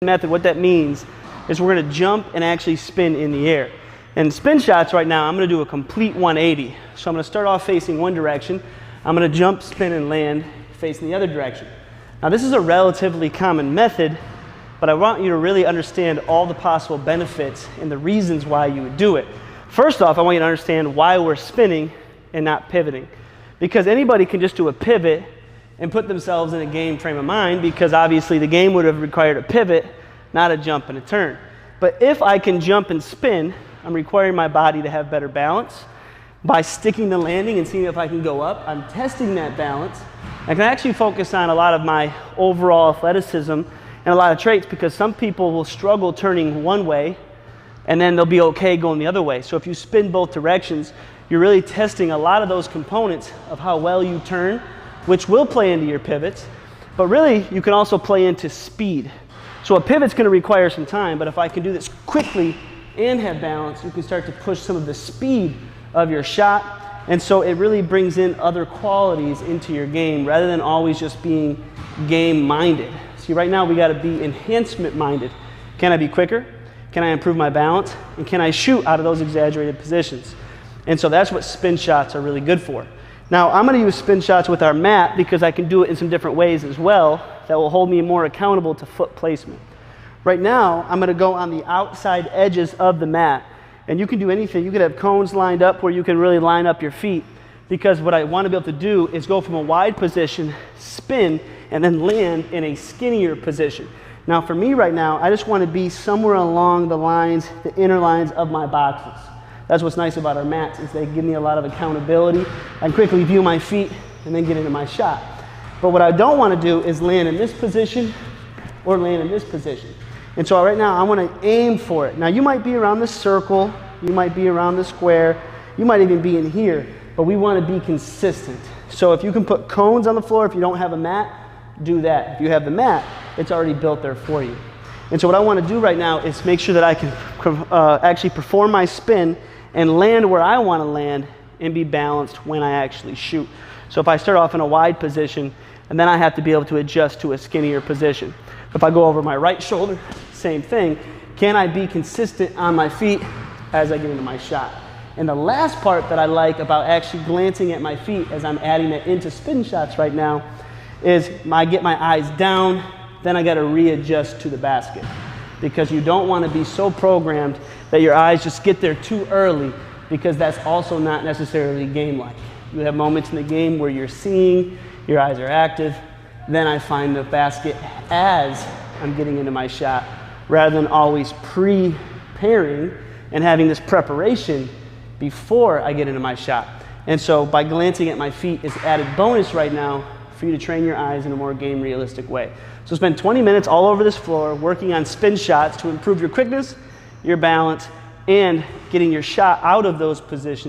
method, what that means is we're going to jump and actually spin in the air. And spin shots right now, I'm going to do a complete 180. So I'm going to start off facing one direction. I'm going to jump, spin, and land facing the other direction. Now this is a relatively common method, but I want you to really understand all the possible benefits and the reasons why you would do it. First off, I want you to understand why we're spinning and not pivoting. Because anybody can just do a pivot and put themselves in a game frame of mind, because obviously the game would have required a pivot, not a jump and a turn. But if I can jump and spin, I'm requiring my body to have better balance. By sticking the landing and seeing if I can go up, I'm testing that balance. I can actually focus on a lot of my overall athleticism and a lot of traits, because some people will struggle turning one way and then they'll be okay going the other way. So if you spin both directions, you're really testing a lot of those components of how well you turn, which will play into your pivots, but really you can also play into speed. So a pivot's going to require some time, but if I can do this quickly and have balance, you can start to push some of the speed of your shot. And so it really brings in other qualities into your game rather than always just being game-minded. See, right now we got to be enhancement-minded. Can I be quicker? Can I improve my balance? And can I shoot out of those exaggerated positions? And so that's what spin shots are really good for. Now, I'm going to use spin shots with our mat because I can do it in some different ways as well that will hold me more accountable to foot placement. Right now, I'm going to go on the outside edges of the mat. And you can do anything. You could have cones lined up where you can really line up your feet, because what I want to be able to do is go from a wide position, spin, and then land in a skinnier position. Now, for me right now, I just want to be somewhere along the lines, the inner lines of my boxes. That's what's nice about our mats, is they give me a lot of accountability. I can quickly view my feet and then get into my shot. But what I don't want to do is land in this position or land in this position. And so right now I want to aim for it. Now you might be around the circle, you might be around the square, you might even be in here, but we want to be consistent. So if you can put cones on the floor, if you don't have a mat, do that. If you have the mat, it's already built there for you. And so what I want to do right now is make sure that I can actually perform my spin and land where I want to land and be balanced when I actually shoot. So if I start off in a wide position, and then I have to be able to adjust to a skinnier position. If I go over my right shoulder, same thing. Can I be consistent on my feet as I get into my shot? And the last part that I like about actually glancing at my feet as I'm adding that into spin shots right now is I get my eyes down, then I got to readjust to the basket. Because you don't want to be so programmed that your eyes just get there too early, because that's also not necessarily game-like. You have moments in the game where you're seeing, your eyes are active, then I find the basket as I'm getting into my shot, rather than always preparing and having this preparation before I get into my shot. And so by glancing at my feet is added bonus right now for you to train your eyes in a more game realistic way. So spend 20 minutes all over this floor working on spin shots to improve your quickness, your balance, and getting your shot out of those positions